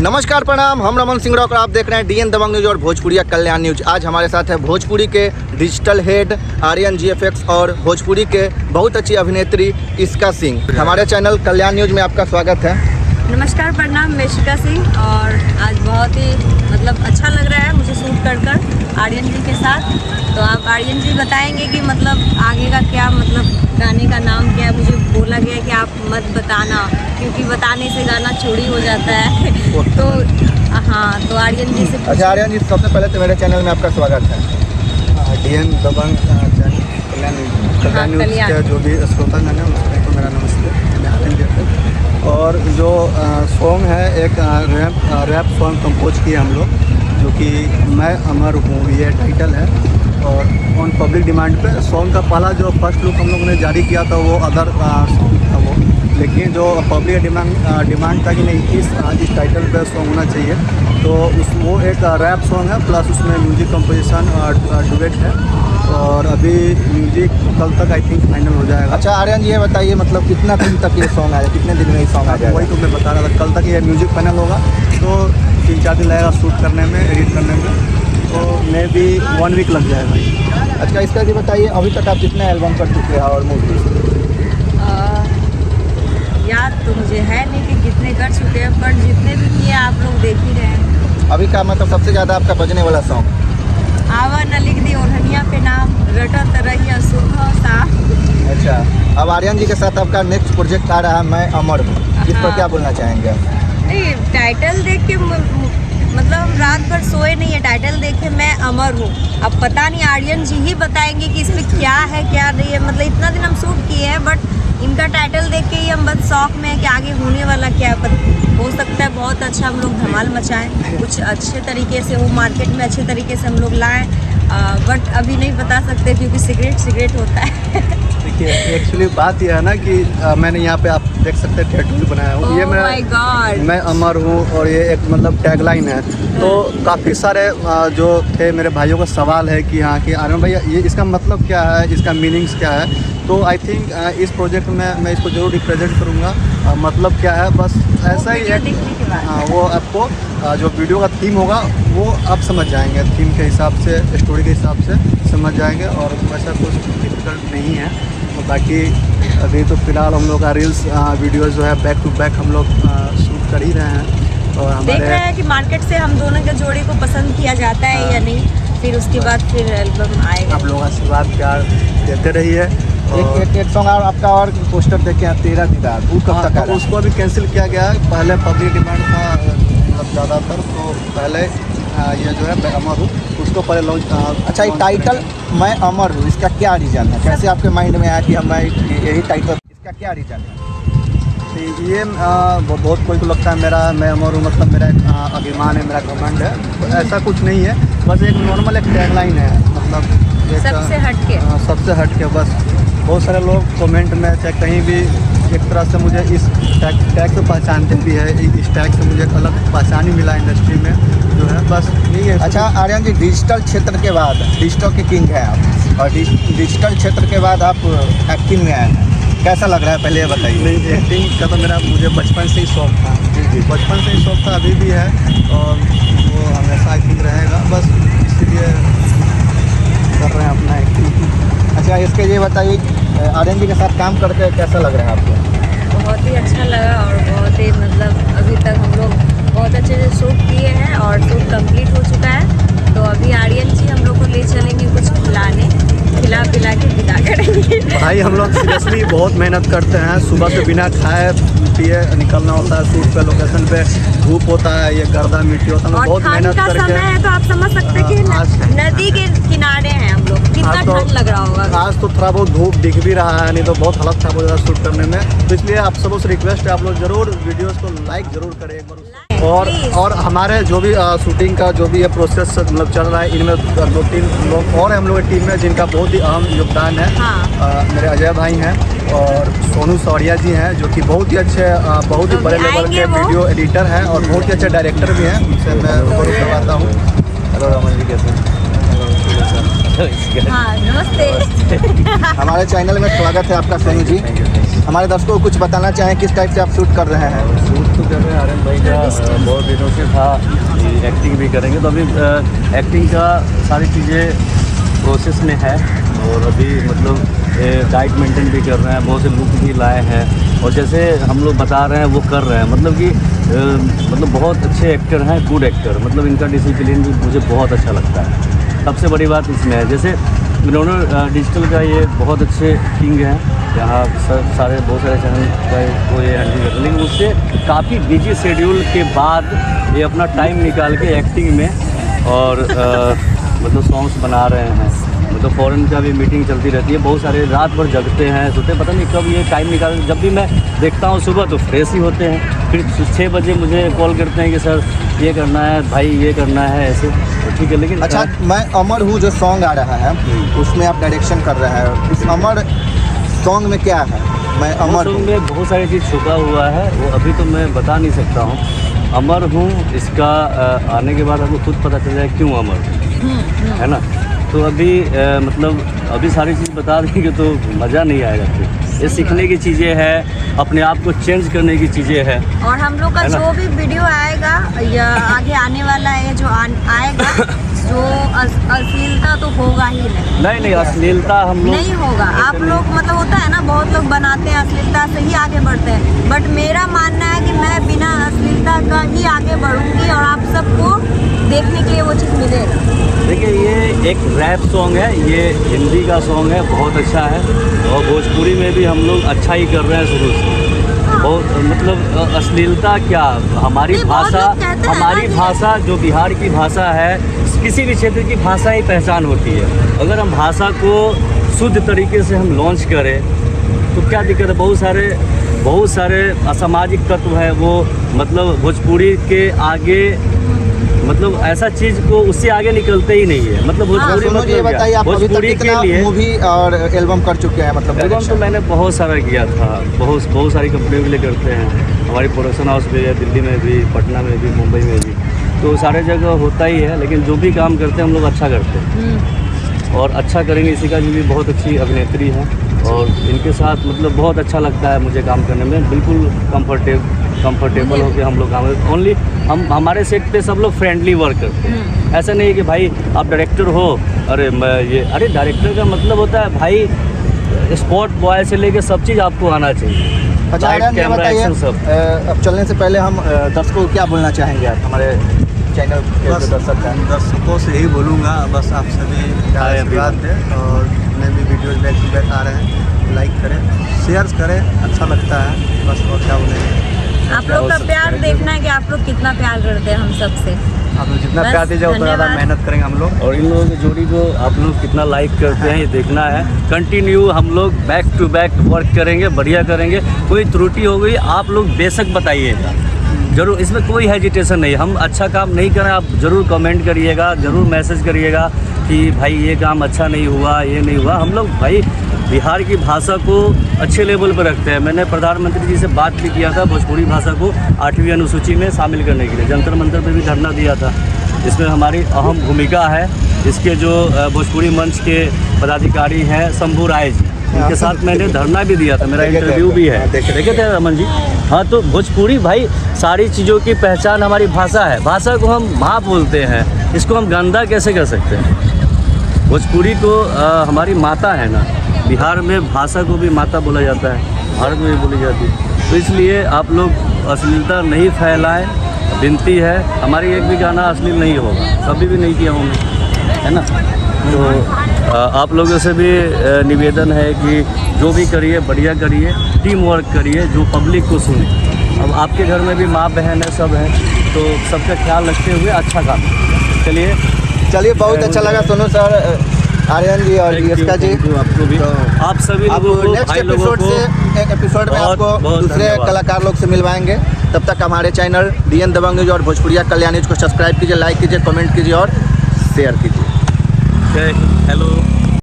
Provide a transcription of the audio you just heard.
नमस्कार प्रणाम, हम रमन सिंह और आप देख रहे हैं डीएन दबंग न्यूज और भोजपुरिया कल्याण न्यूज। आज हमारे साथ है भोजपुरी के डिजिटल हेड आर्यन जीएफएक्स और भोजपुरी के बहुत अच्छी अभिनेत्री इश्का सिंह। हमारे चैनल कल्याण न्यूज में आपका स्वागत है। नमस्कार प्रणाम, मैं इश्का सिंह और आज बहुत ही अच्छा लग रहा है मुझे शूट कर आर्यन जी के साथ। तो आप आर्यन जी बताएंगे कि आगे का क्या गाने का नाम क्या है। मुझे बोला गया है कि आप मत बताना क्योंकि बताने से गाना चोरी हो जाता है। तो हाँ, तो आर्यन जी से अच्छा आर्यन जी, सबसे पहले तो मेरे चैनल में आपका स्वागत है। डीएन दबंग कल्याण न्यूज के जो भी श्रोतागण हैं उसको मेरा नमस्ते। मैं आर्यन जी और जो सॉन्ग है एक रैप सॉन्ग कंपोज किए हम लोग, जो कि मैं अमर हूँ, ये टाइटल है। और ऑन पब्लिक डिमांड पे सॉन्ग का पहला जो फर्स्ट लुक हम लोगों ने जारी किया था वो अदर सॉन्ग था वो, लेकिन जो पब्लिक डिमांड था कि नहीं इस टाइटल पे सॉन्ग होना चाहिए, तो वो एक रैप सॉन्ग है प्लस उसमें म्यूजिक कंपोजिशन डुएट है। और अभी म्यूजिक कल तक आई थिंक फाइनल हो जाएगा। अच्छा आर्यन जी, ये बताइए कितना दिन तक ये सॉन्ग आएगा, कितने दिन में ये सॉन्ग आ जाएगा? वही तो मैं बता रहा था, कल तक ये म्यूजिक फाइनल होगा तो 3-4 दिन लगेगा शूट करने में, एडिट करने में, तो मे भी 1 वीक लग जाएगा। अच्छा इसका भी बताइए, अभी तक आप कितने एल्बम कर चुके हैं और मूवी? याद तो मुझे है नहीं कि कितने कर चुके हैं, पर जितने भी किए आप लोग देख ही रहे हैं। अभी का सबसे ज़्यादा आपका बजने वाला सॉन्ग? आवा न लिख दी ओढ़निया पे नाम, रटत रहिया सुबह सा। अच्छा, अब आर्यन जी के साथ आपका नेक्स्ट प्रोजेक्ट आ रहा है मैं अमर हूँ, इस पर क्या बोलना चाहेंगे आप? नहीं, टाइटल देख के रात भर सोए नहीं है। टाइटल देखे मैं अमर हूँ, अब पता नहीं आर्यन जी ही बताएंगे कि इसमें क्या है क्या नहीं है। इतना दिन हम शूट किए हैं, बट इनका टाइटल देख के ही हम बस शौक में है कि आगे होने वाला क्या है। हो सकता है बहुत अच्छा हम लोग धमाल मचाएं, कुछ अच्छे तरीके से हो, मार्केट में अच्छे तरीके से हम लोग लाएं, बट अभी नहीं बता सकते क्योंकि सिगरेट होता है। देखिए एक्चुअली बात यह है ना कि मैंने यहाँ पे आप देख सकते हैं टैटू भी बनाया हूँ। ये मैं अमर हूँ और ये एक टैगलाइन है। तो काफ़ी सारे जो थे मेरे भाइयों का सवाल है कि हाँ कि आर्यन भैया ये इसका मतलब क्या है, इसका मीनिंग्स क्या है। तो आई थिंक इस प्रोजेक्ट में मैं इसको जरूर रिप्रेजेंट करूँगा। मतलब क्या है, बस ऐसा ही है। हाँ, वो आपको जो वीडियो का थीम होगा वो आप समझ जाएंगे, थीम के हिसाब से, स्टोरी के हिसाब से समझ जाएंगे और वैसा कुछ डिफिकल्ट नहीं है। तो बाकी अभी तो फिलहाल हम लोग का रील्स वीडियोज़ जो है बैक टू बैक हम लोग शूट कर ही रहे हैं और देख रहे हैं कि मार्केट से हम दोनों के जोड़ी को पसंद किया जाता है या नहीं, फिर उसके बाद फिर एल्बम आएगा। आप लोग आशीर्वाद प्यार देते रहिए। एक सॉन्ग आपका और पोस्टर देखे हैं 13 दीदार, वो कब तक आ रहा है? उसको अभी कैंसिल किया गया है। पहले पब्लिक डिमांड था ज़्यादातर, तो पहले ये जो है मैं अमर हूँ उसको पहले लॉन्च। अच्छा, ये टाइटल मैं अमर हूँ, इसका क्या रीज़न है? कैसे आपके माइंड में आया कि हम यही टाइटल, इसका क्या रीज़न है? ये बहुत कोई को लगता है मेरा मैं अमर हूँ मेरा एक अभिमान है, मेरा घमंड है। तो ऐसा कुछ नहीं है, बस एक नॉर्मल एक टैगलाइन है, सबसे हट के बस। बहुत सारे लोग कमेंट में चाहे कहीं भी एक तरह से मुझे इस टैग से पहचानते भी है, इस टैग से मुझे एक अलग पहचान ही मिला इंडस्ट्री में जो है, बस यही है। अच्छा आर्यन जी, डिजिटल क्षेत्र के बाद डिजिटल के किंग हैं आप और डिजिटल क्षेत्र के बाद आप एक्टिंग में आए हैं, कैसा लग रहा है पहले ये बताइए? नहीं, एक्टिंग का तो मुझे बचपन से ही शौक था। बचपन से ही शौक था, अभी भी है और वो हमेशा एक्टिंग रहेगा, बस इसीलिए कर रहे हैं अपना एक्टिंग। अच्छा इसके ये बताइए, आर्यन जी के साथ काम करके कैसा लग रहा है आपको? बहुत ही अच्छा लगा और बहुत ही अभी तक हम लोग बहुत अच्छे से शूट किए हैं और शूट कंप्लीट हो चुका है। तो अभी आर्यन जी हम लोग को ले चलेंगे कुछ खिला पिला के विदा करेंगे। भाई हम लोग सीरियसली बहुत मेहनत करते हैं, सुबह से बिना खाए पिए निकलना होता है शूट पे, लोकेशन पे धूप होता है, ये गर्दा मिट्टी होता है, बहुत मेहनत करके। समय है तो आप समझ सकते हैं कि नदी के किनारे हैं हम लोग, कितना ठंड लग रहा होगा। आज तो थोड़ा बहुत धूप दिख भी रहा है, नहीं तो बहुत हालत खराब हो जाएगा शूट करने में। तो इसलिए आप सबसे रिक्वेस्ट है, आप लोग जरूर वीडियोस को लाइक जरूर करें एक बार। और हमारे जो भी शूटिंग का जो भी ये प्रोसेस चल रहा है, इनमें 2-3 लोग और हम लोग की टीम में जिनका बहुत ही अहम योगदान है। हाँ। मेरे अजय भाई हैं और सोनू सौरिया जी हैं, जो कि बहुत ही अच्छे बहुत ही बड़े लेवल के वीडियो एडिटर हैं और बहुत ही अच्छे डायरेक्टर भी हैं, उनसे मैं रूबरू करवाता हूँ। हेलो रमन जी, कैसे हैं? हाँ, नमस्ते। हमारे चैनल में स्वागत है आपका सोनू जी। हमारे दर्शकों को कुछ बताना चाहें किस टाइप से आप शूट कर रहे हैं? शूट तो कर रहे हैं आर्यन भाई का बहुत दिनों से था कि एक्टिंग भी करेंगे, तो अभी एक्टिंग का सारी चीज़ें प्रोसेस में है और अभी मतलब डाइट मेंटेन भी कर रहे हैं, बहुत से लुक भी लाए हैं और जैसे हम लोग बता रहे हैं वो कर रहे हैं, मतलब कि मतलब बहुत अच्छे एक्टर हैं, गुड एक्टर, मतलब इनका डिसिप्लिन भी मुझे बहुत अच्छा लगता है। सबसे बड़ी बात इसमें है, जैसे इन्होंने डिजिटल का ये बहुत अच्छे किंग हैं, यहाँ सारे बहुत सारे चैनल को ये हैंडल करते हैं, लेकिन उससे काफ़ी बिजी शेड्यूल के बाद ये अपना टाइम निकाल के एक्टिंग में और मतलब सॉन्ग्स बना रहे हैं, मतलब फ़ॉरेन का भी मीटिंग चलती रहती है, बहुत सारे रात भर जगते हैं, सोते पता नहीं कब ये टाइम निकाल, जब भी मैं देखता हूँ सुबह तो फ्रेश ही होते हैं, फिर 6 बजे मुझे कॉल करते हैं कि सर ये करना है भाई, ये करना है, ऐसे तो ठीक है। लेकिन अच्छा, मैं अमर हूँ जो सॉन्ग आ रहा है उसमें आप डायरेक्शन कर रहे हैं, इस अमर सॉन्ग में क्या है? मैं अमर हूँ में बहुत सारी चीज़ छुपा हुआ है, वो अभी तो मैं बता नहीं सकता हूँ। अमर हूँ इसका आने के बाद आपको खुद पता चल जाए क्यों अमर हूँ, है ना। तो अभी मतलब अभी सारी चीज़ बता देंगे तो मज़ा नहीं आएगा, फिर ये सीखने की चीज़ें हैं, अपने आप को चेंज करने की चीज़ें हैं। और हम लोग का जो भी वीडियो आएगा या आगे आने वाला है जो आएगा जो अश्लीलता तो होगा ही नहीं अश्लीलता हम लोग नहीं होगा। आप लोग मतलब होता है ना, बहुत लोग बनाते हैं अश्लीलता से ही आगे बढ़ते हैं, बट मेरा मानना है कि मैं बिना अश्लीलता का ही आगे बढ़ूंगी और आप सबको देखने के लिए वो चीज़ मिलेगा। देखिए ये एक रैप सॉन्ग है, ये हिंदी का सॉन्ग है, बहुत अच्छा है और भोजपुरी में भी हम लोग अच्छा ही कर रहे हैं शुरू से। बहुत मतलब अश्लीलता क्या, हमारी भाषा जो बिहार की भाषा है, किसी भी क्षेत्र की भाषा ही पहचान होती है। अगर हम भाषा को शुद्ध तरीके से हम लॉन्च करें तो क्या दिक्कत है। बहुत सारे असामाजिक तत्व है वो मतलब भोजपुरी के आगे मतलब ऐसा चीज़ को उससे आगे निकलते ही नहीं है। मतलब भोजपुरी मतलब ये बताइए, आप अभी तक कितना मूवी और एल्बम कर चुके हैं? मतलब एल्बम तो मैंने बहुत सारा किया था, बहुत सारी कंपनियों के लिए करते हैं, हमारी प्रोडक्शन हाउस भी है, दिल्ली में भी, पटना में भी, मुंबई में भी, तो सारे जगह होता ही है। लेकिन जो भी काम करते हैं हम लोग अच्छा करते हैं और अच्छा करेंगे। इसी का जी भी बहुत अच्छी अभिनेत्री है और इनके साथ मतलब बहुत अच्छा लगता है मुझे काम करने में, बिल्कुल कंफर्टेबल होकर हम लोग काम करते। ओनली हमारे सेट पे सब लोग फ्रेंडली वर्क करते हैं, ऐसा नहीं है कि भाई आप डायरेक्टर हो, अरे डायरेक्टर का मतलब होता है भाई स्पॉट बॉय से लेके सब चीज़ आपको आना चाहिए। अच्छा, ये बताइए अब चलने से पहले हम दर्शकों को क्या बोलना चाहेंगे आप हमारे चैनल के दर्शक हैं? दर्शकों से यही बोलूँगा, बस आप सभी आशीर्वाद दें और जितने भी वीडियोज बैक टू बैक आ रहे हैं लाइक करें, शेयर करें, अच्छा लगता है, बस और क्या बोलेंगे। आप लोग का प्यार देखना है कि आप लोग कितना प्यार करते हैं हम सबसे। आप लोग जितना प्यार दीजिए उतना ज़्यादा मेहनत करेंगे हम लोग। और इन लोगों की जोड़ी को आप लोग कितना लाइक करते हैं ये देखना है। कंटिन्यू हम लोग बैक टू बैक वर्क करेंगे, बढ़िया करेंगे। कोई त्रुटि हो गई आप लोग बेशक बताइएगा, जरूर, इसमें कोई हेजिटेशन नहीं। हम अच्छा काम नहीं करें आप ज़रूर कमेंट करिएगा, ज़रूर मैसेज करिएगा कि भाई ये काम अच्छा नहीं हुआ, ये नहीं हुआ। हम लोग भाई बिहार की भाषा को अच्छे लेवल पर रखते हैं। मैंने प्रधानमंत्री जी से बात भी किया था भोजपुरी भाषा को 8वीं अनुसूची में शामिल करने के लिए, जंतर मंतर पे भी धरना दिया था। इसमें हमारी अहम भूमिका है। इसके जो भोजपुरी मंच के पदाधिकारी हैं शंभू राय जी, उनके साथ मैंने धरना भी दिया था, मेरा इंटरव्यू भी है, देखे थे रमन जी। हाँ, तो भोजपुरी भाई सारी चीज़ों की पहचान हमारी भाषा है। भाषा को हम माँ बोलते हैं, इसको हम गंदा कैसे कर सकते हैं। भोजपुरी को हमारी माता है ना, बिहार में भाषा को भी माता बोला जाता है, भारत में भी बोली जाती है। तो इसलिए आप लोग अश्लीलता नहीं फैलाएं, विनती है। हमारी एक भी गाना अश्लील नहीं होगा, कभी भी नहीं किया हूँ मैं, है ना। तो आप लोगों से भी निवेदन है कि जो भी करिए बढ़िया करिए, टीम वर्क करिए, जो पब्लिक को सुने। अब आपके घर में भी माँ बहन है, सब है, तो सबका ख्याल रखते हुए अच्छा काम। चलिए बहुत अच्छा लगा सोनू सर, आर्यन जी और यस्का जी, आपको भी। तो आप सभी लोगों को, नेक्स्ट एपिसोड में आपको दूसरे कलाकार लोग से मिलवाएंगे। तब तक हमारे चैनल DN दबंग न्यूज और भोजपुरिया कल्याण न्यूज को सब्सक्राइब कीजिए, लाइक कीजिए, कमेंट कीजिए और शेयर कीजिए। हेलो।